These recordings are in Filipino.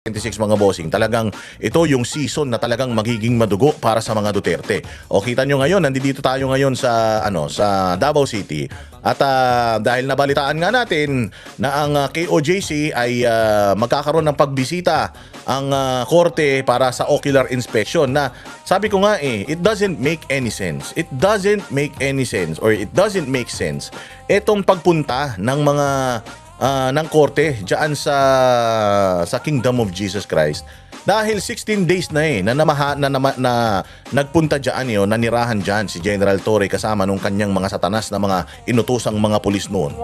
26 mga bossing, talagang ito yung season na talagang magiging madugo para sa mga Duterte. O kita nyo ngayon, nandito tayo ngayon sa sa Davao City. At dahil nabalitaan nga natin na ang KOJC ay magkakaroon ng pagbisita ang korte para sa ocular inspection na sabi ko nga it doesn't make any sense. It doesn't make any sense or it doesn't make sense itong pagpunta ng mga ng korte diyan sa Kingdom of Jesus Christ dahil 16 days na na nagpunta diyan nanirahan diyan si General Torre kasama nung kanyang mga satanas na mga inutusang mga pulis noon.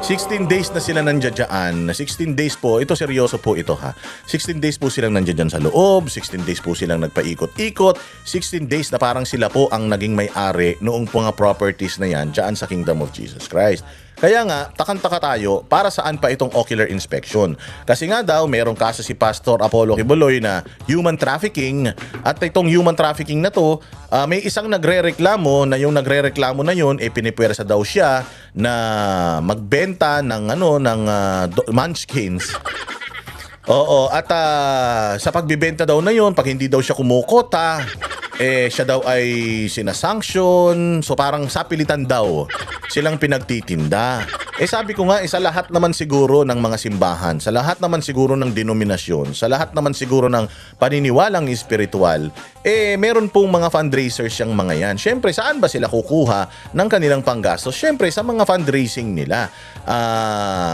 16 days na sila nandiyan dyan. 16 days po, ito seryoso po ito ha. 16 days po silang nandiyan dyan sa loob, 16 days po silang nagpaikot-ikot, 16 days na parang sila po ang naging may-ari noong mga properties na yan dyan sa Kingdom of Jesus Christ. Kaya nga, takang-taka tayo, para saan pa itong ocular inspection? Kasi nga daw, merong kaso si Pastor Apollo Kibuloy na human trafficking at itong human trafficking na to, may isang nagrereklamo na yung nagrereklamo na yun, pinipwersa daw siya na magbenta ng munchkins. Oo, at sa pagbibenta daw na yun, pag hindi daw siya kumukota, siya daw ay sinasanction. So parang sapilitan daw silang pinagtitinda. Sabi ko nga, sa lahat naman siguro ng mga simbahan, sa lahat naman siguro ng denominasyon, sa lahat naman siguro ng paniniwalang espiritual, meron pong mga fundraisers yung mga yan. Siyempre, saan ba sila kukuha ng kanilang panggastos? Siyempre, sa mga fundraising nila.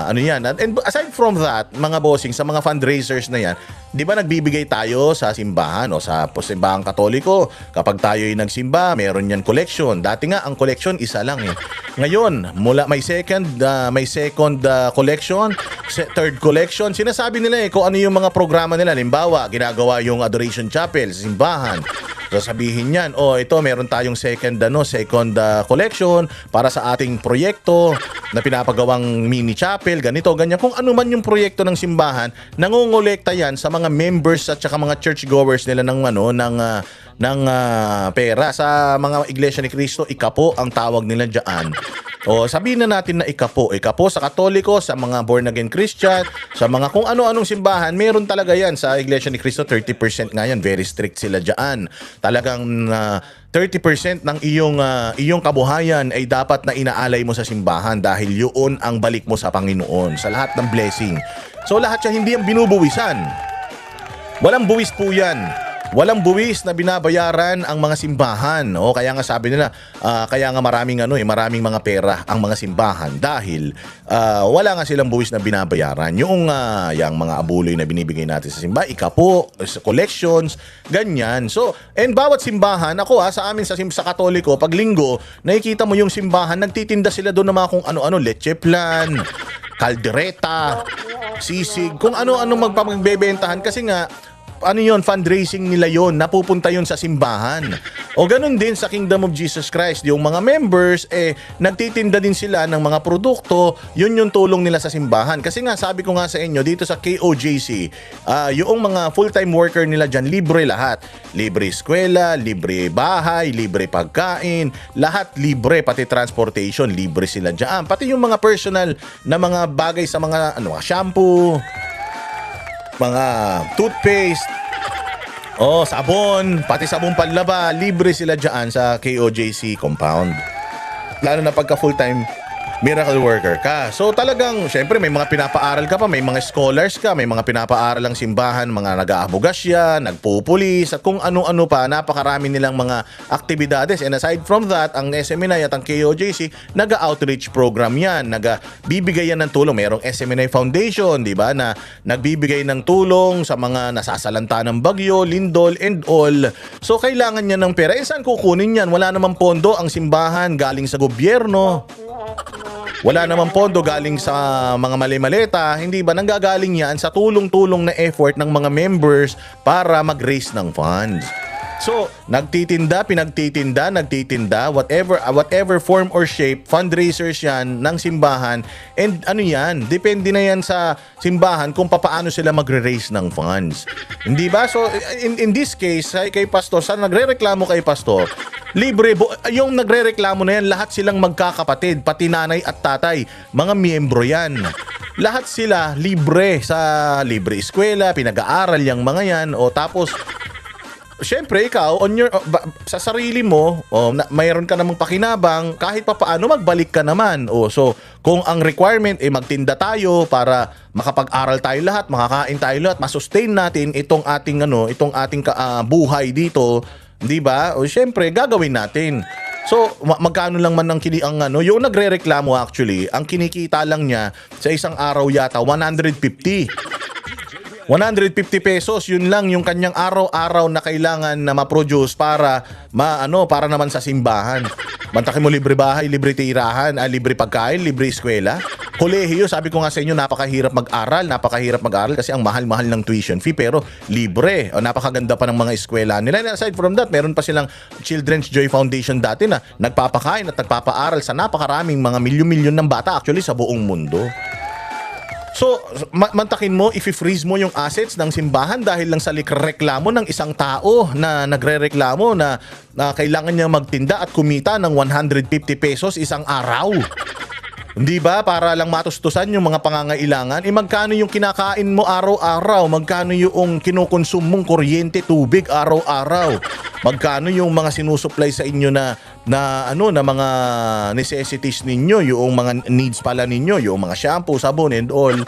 Ano yan? And aside from that, mga bossing, sa mga fundraisers na yan, di ba nagbibigay tayo sa simbahan o sa simbahang Katoliko? Kapag tayo ay nagsimba, meron yan collection. Dati nga, ang collection isa lang Ngayon, mula may second collection, third collection, sinasabi nila kung ano yung mga programa nila. Halimbawa, ginagawa yung Adoration Chapel sa simbahan. Sasabihin niyan, ito meron tayong second collection para sa ating proyekto na pinapagawang mini chapel, ganito, ganyan. Kung ano man yung proyekto ng simbahan, nangongolekta yan sa mga members at saka mga churchgoers nila ng pera. Sa mga Iglesia ni Cristo, ikapo ang tawag nila diyan. Sabihin na natin na ikapo sa Katoliko, sa mga born again Christian, sa mga kung ano-anong simbahan, meron talaga yan. Sa Iglesia ni Cristo, 30% nga yan. Very strict sila diyan. Talagang 30% ng iyong kabuhayan ay dapat na inaalay mo sa simbahan dahil yun ang balik mo sa Panginoon, sa lahat ng blessing. So lahat siya hindi ang binubuwisan. Walang buwis po yan. Walang buwis na binabayaran ang mga simbahan. Kaya nga sabi nila, kaya nga maraming mga pera ang mga simbahan dahil wala nga silang buwis na binabayaran. Yung mga abuloy na binibigay natin sa simbahan, ikapo, sa collections, ganyan. So, and bawat simbahan, ako sa amin sa Katoliko, pag linggo, nakikita mo yung simbahan, nagtitinda sila doon ng mga kung ano-ano, leche plan, kaldereta, sisig, kung ano-ano magbebentahan kasi nga fundraising nila yon, napupunta yon sa simbahan. Ganun din sa Kingdom of Jesus Christ, yung mga members nagtitinda din sila ng mga produkto, yun yung tulong nila sa simbahan. Kasi nga sabi ko nga sa inyo dito sa KOJC, yung mga full-time worker nila dyan, libre lahat. Libre eskwela, libre bahay, libre pagkain, lahat libre, pati transportation, libre sila dyan. Pati yung mga personal na mga bagay sa mga shampoo, mga toothpaste, sabon, pati sabon panlaba, libre sila dyan sa KOJC compound. Lalo na pagka full-time miracle worker ka. So talagang, syempre may mga pinapaaral ka pa, may mga scholars ka, may mga pinapaaral ang simbahan, mga nag-aabogasya, nagpupulis, at kung ano-ano pa, napakarami nilang mga aktibidades. And aside from that, ang SMNI at ang KOJC, nag-outreach program yan, nagbibigay yan ng tulong. Merong SMNI Foundation, di ba, na nagbibigay ng tulong sa mga nasasalanta ng bagyo, lindol, and all. So kailangan niya ng pera. Saan kukunin yan? Wala namang pondo ang simbahan galing sa gobyerno. Wala namang pondo galing sa mga mali-maleta, hindi ba? Nanggagaling yan sa tulong-tulong na effort ng mga members para mag-raise ng funds. So, pinagtitinda, whatever form or shape, fundraisers yan ng simbahan. And depende na yan sa simbahan kung paano sila magre-raise ng funds. Hindi ba? So, in this case, kay Pastor, sa nagre-reklamo kay Pastor, libre, yung nagre-reklamo na yan, lahat silang magkakapatid, pati nanay at tatay, mga miyembro yan. lahat sila libre sa libre eskwela, pinag-aaral yung mga yan, o tapos syempre ikaw sa sarili mo, mayroon ka namang pakinabang, kahit pa paano magbalik ka naman. So kung ang requirement magtinda tayo para makapag-aral tayo lahat, makakain tayo lahat, masustain natin itong ating buhay dito, 'di ba? O syempre gagawin natin. So magkano lang man yung nagrereklamo, actually ang kinikita lang niya sa isang araw yata 150 pesos, yun lang yung kanyang araw-araw na kailangan na ma-produce para para naman sa simbahan. Mantakin mo, libre bahay, libre tirahan, libre pagkain, libre eskwela. Kolehiyo, sabi ko nga sa inyo, napakahirap mag-aral kasi ang mahal-mahal ng tuition fee, pero libre. Napakaganda pa ng mga eskwela nila. And aside from that, meron pa silang Children's Joy Foundation dati na nagpapakain at nagpapaaral sa napakaraming mga milyon-milyon ng bata actually sa buong mundo. So, mantakin mo, i-freeze mo yung assets ng simbahan dahil lang sa reklamo ng isang tao na nagre-reklamo na kailangan niya magtinda at kumita ng 150 pesos isang araw. Hindi ba? Para lang matustusan yung mga pangangailangan. Magkano yung kinakain mo araw-araw? Magkano yung kinukonsume mong kuryente, tubig araw-araw? Magkano yung mga sinusupply sa inyo na mga necessities ninyo, yung mga needs pala ninyo, yung mga shampoo, sabon and all.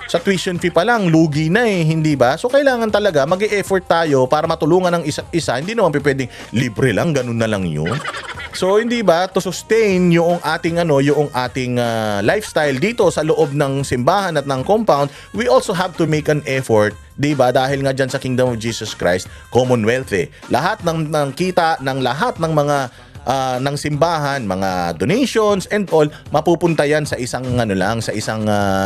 Sa tuition fee pa lang, lugi na hindi ba? So kailangan talaga mag-e-effort tayo para matulungan ng isa't isa. Hindi naman pwedeng libre lang, ganun na lang yun. So hindi ba, to sustain yung ating lifestyle dito sa loob ng simbahan at ng compound, we also have to make an effort, di ba? Dahil nga dyan sa Kingdom of Jesus Christ, Commonwealth lahat ng kita ng lahat ng mga ng simbahan, mga donations and all, mapupunta yan sa isang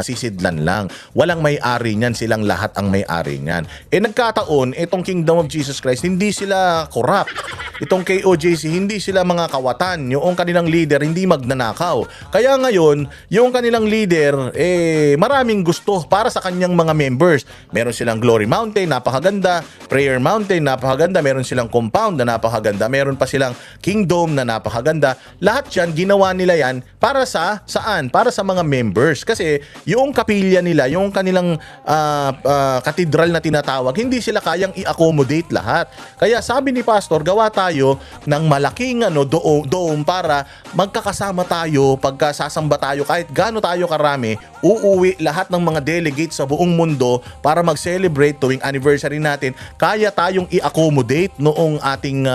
sisidlan lang. Walang may-ari niyan, silang lahat ang may-ari niyan. Nagkataon, itong Kingdom of Jesus Christ, hindi sila corrupt. Itong KOJC, hindi sila mga kawatan. Yung kanilang leader, hindi magnanakaw. Kaya ngayon, yung kanilang leader, maraming gusto para sa kanyang mga members. Meron silang Glory Mountain, napakaganda. Prayer Mountain, napakaganda. Meron silang compound na napakaganda. Meron pa silang Kingdom na napakaganda. Lahat yan, ginawa nila yan para saan? Para sa mga members. Kasi yung kapilya nila, yung kanilang katedral na tinatawag, hindi sila kayang i-accommodate lahat. Kaya sabi ni Pastor, gawa tayo ng malaking dome para magkakasama tayo, pagkasasamba tayo, kahit gaano tayo karami, uuwi lahat ng mga delegates sa buong mundo para mag-celebrate tuwing anniversary natin. Kaya tayong i-accommodate noong ating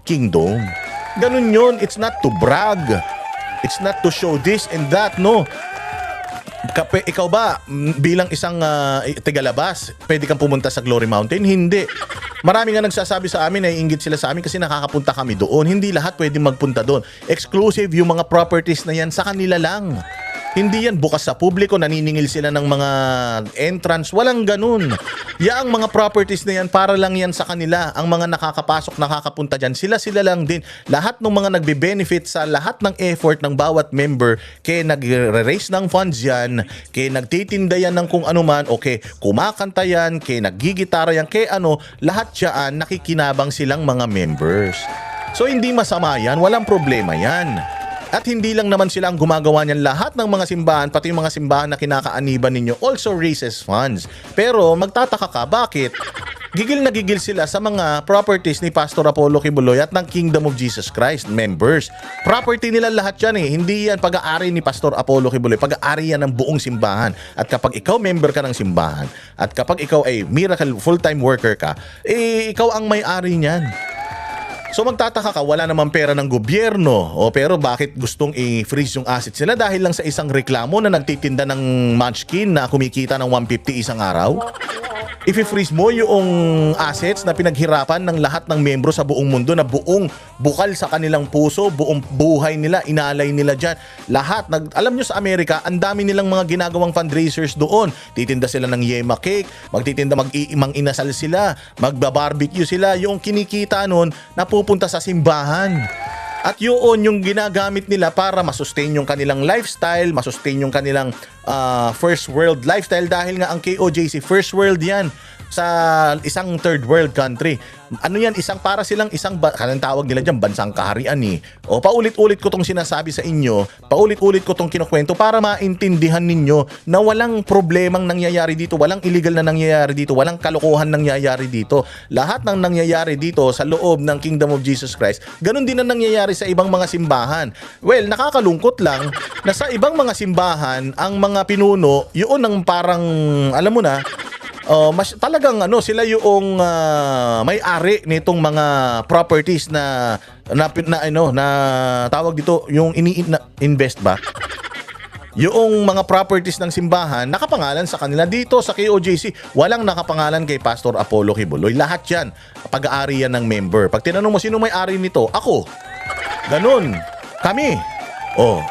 kingdom. Ganun yun. It's not to brag. It's not to show this and that, no. Ikaw ba, bilang isang tigalabas, pwede kang pumunta sa Glory Mountain? Hindi. Marami nga nagsasabi sa amin, naiinggit sila sa amin kasi nakakapunta kami doon. Hindi lahat pwede magpunta doon. Exclusive yung mga properties na yan sa kanila lang. Hindi yan bukas sa publiko, naniningil sila ng mga entrance. Walang ganun. Yaang mga properties na yan, para lang yan sa kanila. Ang mga nakakapasok, nakakapunta dyan, sila lang din. Lahat ng mga nagbe-benefit sa lahat ng effort ng bawat member, kaya nag-raise ng funds yan, kaya nagtitinda yan ng kung ano man, okay, kumakanta yan, kaya naggigitara yan, kaya lahat yan, nakikinabang silang mga members. So hindi masama yan, walang problema yan. At hindi lang naman sila ang gumagawa niyan, lahat ng mga simbahan, pati yung mga simbahan na kinakaaniban ninyo, also raises funds. Pero magtataka ka, bakit? Gigil na gigil sila sa mga properties ni Pastor Apollo Kibuloy at ng Kingdom of Jesus Christ members. Property nila lahat yan Hindi yan pag-aari ni Pastor Apollo Kibuloy. Pag-aari yan ng buong simbahan. At kapag ikaw member ka ng simbahan, at kapag ikaw ay miracle full-time worker ka, ikaw ang may-ari niyan. So magtataka ka, wala namang pera ng gobyerno. Pero bakit gustong i-freeze yung assets nila? Dahil lang sa isang reklamo na nagtitinda ng munchkin na kumikita ng 150 isang araw? I-freeze mo yung assets na pinaghirapan ng lahat ng membro sa buong mundo, na buong bukal sa kanilang puso, buong buhay nila, inalay nila dyan. Lahat, alam nyo sa Amerika, ang dami nilang mga ginagawang fundraisers doon. Titinda sila ng yema cake, magtitinda, mag-inasal sila, magba-barbecue sila. Yung kinikita nun, napupunta sa simbahan. At yun yung ginagamit nila para masustain yung kanilang lifestyle, masustain yung kanilang first world lifestyle dahil nga ang KOJC first world yan sa isang third world country. Ano yan, para silang kanang tawag nila dyan, bansang kaharian eh. O paulit-ulit ko tong sinasabi sa inyo, paulit-ulit ko tong kinukwento para maintindihan ninyo na walang problemang nangyayari dito, walang illegal na nangyayari dito, walang kalokohan nangyayari dito. Lahat ng nangyayari dito sa loob ng Kingdom of Jesus Christ, ganun din ang nangyayari sa ibang mga simbahan. Well, nakakalungkot lang na sa ibang mga simbahan, ang mga pinuno, yun ang parang, alam mo na, talagang sila yung may-ari nitong mga properties na tawag dito yung invest ba? Yung mga properties ng simbahan nakapangalan sa kanila. Dito sa KOJC walang nakapangalan kay Pastor Apollo Kibuloy. Lahat yan pag-aari yan ng member. Pag tinanong mo sino may-ari nito, ako. Ganun.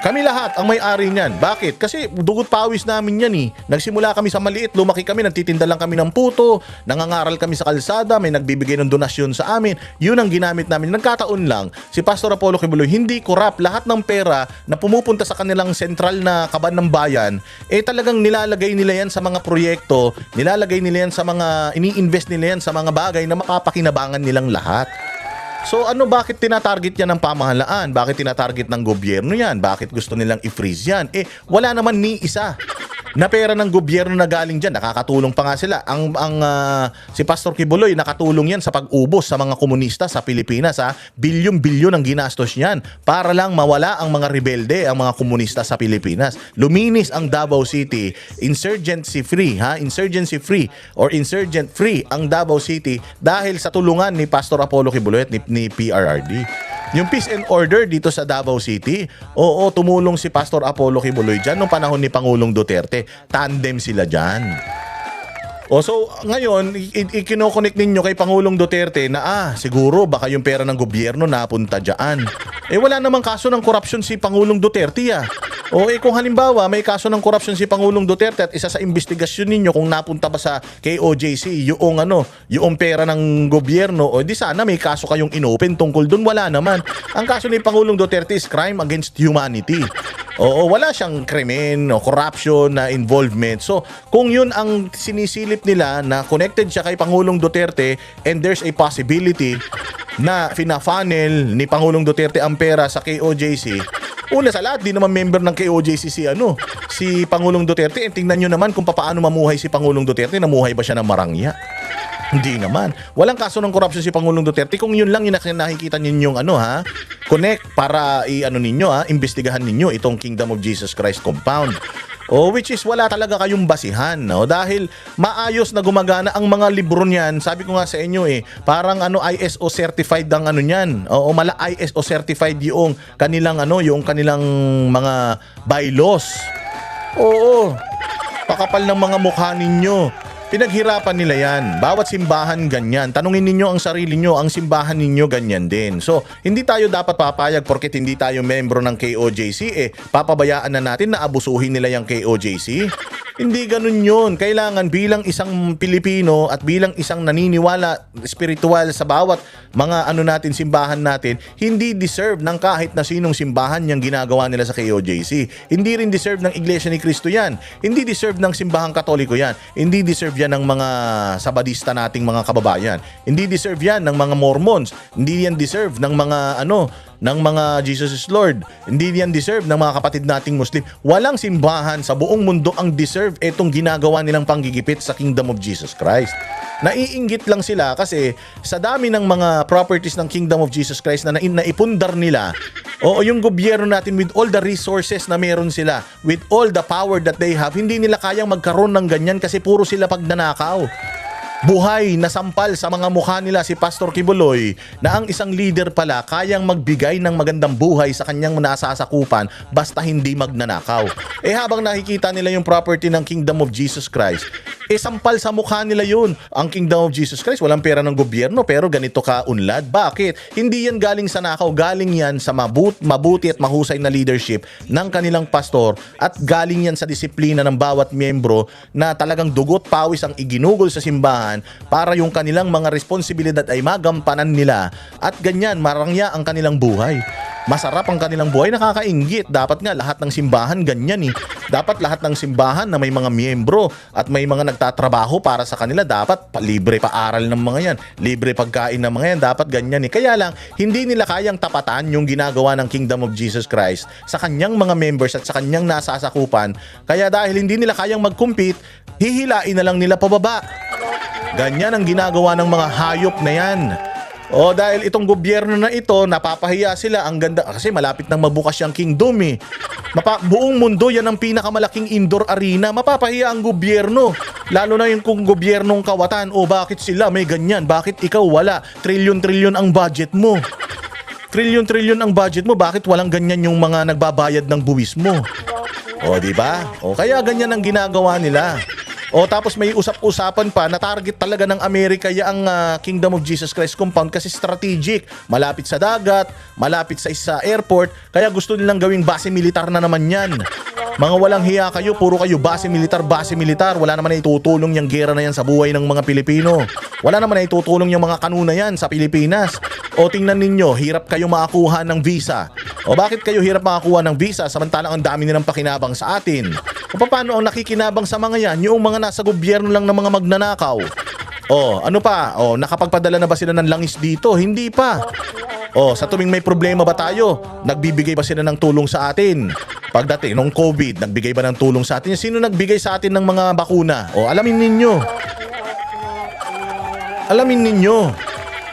Kami lahat ang may-ari niyan. Bakit? Kasi dugot pawis namin yan eh. Nagsimula kami sa maliit, lumaki kami, nagtitinda lang kami ng puto, nangangaral kami sa kalsada, may nagbibigay ng donasyon sa amin. Yun ang ginamit namin. Nagkataon lang, si Pastor Apollo Kibuloy, hindi corrupt. Lahat ng pera na pumupunta sa kanilang sentral na kaban ng bayan, talagang nilalagay nila yan sa mga proyekto, nilalagay nila yan sa mga, ini-invest nila yan sa mga bagay na mapapakinabangan nilang lahat. So bakit tinatarget yan ng pamahalaan? Bakit tinatarget ng gobyerno yan? Bakit gusto nilang i-freeze yan? Wala naman ni isa na pera ng gobyerno na galing dyan. Nakakatulong pa nga sila. Si Pastor Kibuloy, nakatulong yan sa pag-ubos sa mga komunista sa Pilipinas. Bilyon-bilyon ang ginastos niyan para lang mawala ang mga rebelde, ang mga komunista sa Pilipinas. Luminis ang Davao City. Insurgency free or insurgent free ang Davao City dahil sa tulungan ni Pastor Apollo Kibuloy at ni PRRD. Yung peace and order dito sa Davao City, tumulong si Pastor Apollo Kibuloy dyan nung panahon ni Pangulong Duterte. Tandem sila dyan. So ngayon, ikinokonek ninyo kay Pangulong Duterte na siguro baka yung pera ng gobyerno napunta dyan. Wala namang kaso ng korupsyon si Pangulong Duterte kung halimbawa may kaso ng korupsyon si Pangulong Duterte at isa sa investigasyon ninyo kung napunta ba sa KOJC yung pera ng gobyerno, di sana may kaso kayong inopen tungkol dun. Wala naman. Ang kaso ni Pangulong Duterte is crime against humanity. Wala siyang krimen o corruption na involvement. So, kung yun ang sinisilip nila na connected siya kay Pangulong Duterte and there's a possibility na fina-funnel ni Pangulong Duterte ang pera sa KOJC, una sa lahat, di naman member ng KOJC si Pangulong Duterte. Tingnan nyo naman kung paano mamuhay si Pangulong Duterte. Namuhay ba siya ng marangya? Hindi naman. Walang kaso ng corruption si Pangulong Duterte. Kung yun lang yung nakikita ninyong connect para imbestigahan ninyo itong Kingdom of Jesus Christ compound. Which is wala talaga kayong basihan, dahil maayos na gumagana ang mga libro niyan. Sabi ko nga sa inyo parang ISO certified ang niyan. Mala ISO certified yung kanilang yung kanilang mga bylaws. Pakapal ng mga mukha ninyo. Pinaghirapan nila yan. Bawat simbahan ganyan. Tanungin ninyo ang sarili nyo, ang simbahan ninyo ganyan din. So, hindi tayo dapat papayag porket hindi tayo membro ng KOJC. Papabayaan na natin na abusuhin nila yung KOJC. Hindi ganun yun. Kailangan bilang isang Pilipino at bilang isang naniniwala spiritual sa bawat mga natin, simbahan natin, hindi deserve ng kahit na sinong simbahan yung ginagawa nila sa KOJC. Hindi rin deserve ng Iglesia ni Cristo yan. Hindi deserve ng simbahang Katoliko yan. Hindi deserve yan ng mga Sabadista nating mga kababayan. Hindi deserve yan ng mga Mormons. Hindi yan deserve ng mga ng mga Jesus is Lord. Hindi yan deserve ng mga kapatid nating Muslim. Walang simbahan sa buong mundo ang deserve itong ginagawa nilang panggigipit sa Kingdom of Jesus Christ. Naiinggit lang sila kasi sa dami ng mga properties ng Kingdom of Jesus Christ na naipundar nila, yung gobyerno natin with all the resources na meron sila, with all the power that they have, hindi nila kayang magkaroon ng ganyan kasi puro sila pagnanakaw. Buhay na sampal sa mga mukha nila si Pastor Kibuloy na ang isang leader pala kayang magbigay ng magandang buhay sa kanyang nasasakupan basta hindi magnanakaw. Habang nakikita nila yung property ng Kingdom of Jesus Christ, sampal sa mukha nila yun. Ang Kingdom of Jesus Christ, walang pera ng gobyerno pero ganito ka unlad. Bakit? Hindi yan galing sa nakaw, galing yan sa mabuti at mahusay na leadership ng kanilang pastor at galing yan sa disiplina ng bawat miyembro na talagang dugot pawis ang iginugol sa simbahan para yung kanilang mga responsibilidad ay magampanan nila at ganyan marangya ang kanilang buhay. Masarap ang kanilang buhay, nakakainggit. Dapat nga lahat ng simbahan ganyan eh. Dapat lahat ng simbahan na may mga miyembro at may mga nagtatrabaho para sa kanila, dapat libre paaral ng mga yan, libre pagkain ng mga yan, dapat ganyan eh. Kaya lang, hindi nila kayang tapatan yung ginagawa ng Kingdom of Jesus Christ sa kanyang mga members at sa kanyang nasasakupan. Kaya dahil hindi nila kayang mag-compete, hihilain na lang nila pababa. Ganyan ang ginagawa ng mga hayop na yan. O dahil itong gobyerno na ito, napapahiya sila. Ang ganda kasi malapit nang mabukas yung kingdom eh. Buong mundo yan ang pinakamalaking indoor arena. Mapapahiya ang gobyerno. Lalo na yung kung gobyernong kawatan. O bakit sila may ganyan? Bakit ikaw wala? Trilyon-trilyon ang budget mo. Trilyon-trilyon ang budget mo. Bakit walang ganyan yung mga nagbabayad ng buwis mo? O di ba? O kaya ganyan ang ginagawa nila. O tapos may usap-usapan pa na target talaga ng Amerika yung Kingdom of Jesus Christ compound kasi strategic. Malapit sa dagat, malapit sa isa airport, kaya gusto nilang gawing base militar na naman yan. Mga walang hiya kayo, puro kayo base militar, base militar. Wala naman na itutulong yung gera na yan sa buhay ng mga Pilipino. Wala naman na itutulong yung mga kanuna yan sa Pilipinas. O tingnan ninyo, hirap kayo makakuha ng visa. O bakit kayo hirap makakuha ng visa samantalang ang dami nilang pakinabang sa atin? O paano ang nakikinabang sa mga yan? Yung mga nasa gobyerno lang ng mga magnanakaw. O ano pa? O nakapagpadala na ba sila ng langis dito? Hindi pa. O sa tuwing may problema ba tayo? Nagbibigay ba sila ng tulong sa atin? Pagdating nung COVID, nagbigay ba ng tulong sa atin? Sino nagbigay sa atin ng mga bakuna? O alamin ninyo. Alamin ninyo.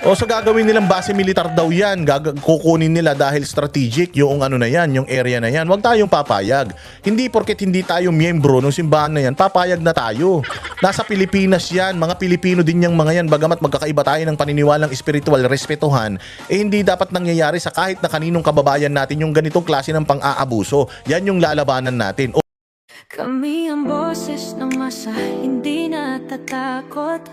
O so gagawin nilang base militar daw yan. Kukunin nila dahil strategic yung ano na yan, yung area na yan. Huwag tayong papayag. Hindi porket hindi tayo miyembro ng simbahan na yan, papayag na tayo. Nasa Pilipinas yan, mga Pilipino din yung mga yan. Bagamat magkakaiba tayo ng paniniwalang espiritual, respetuhan, eh hindi dapat nangyayari sa kahit na kaninong kababayan natin yung ganitong klase ng pang-aabuso. Yan yung lalabanan natin. Kami ang boses ng masa, hindi natatakot.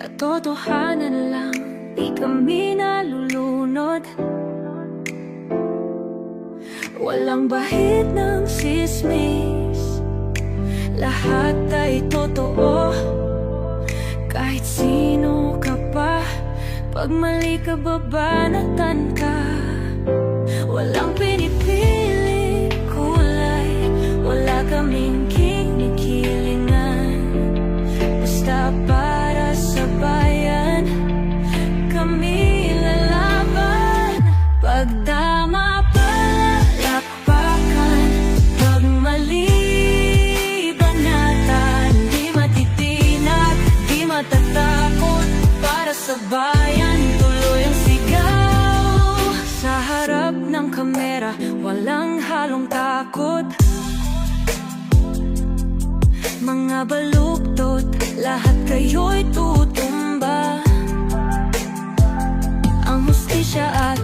Katotohanan lang, di kami nalulunod. Walang bahid ng sismis, lahat ay totoo. Kahit sino ka pa, pag mali ka babanatan ka. Walang pinipili kulay, wala kaming kinikilingan. Basta para sa bayan, kami lalaban. Pagdama palakpakan, pag mali banatan. Di matitinag, di matatakot. Para sa bayan, tuloy ang sigaw. Sa harap ng kamera, walang halong takot. Mga baluktot, lahat kayo'y tutumba. Ang hustisya at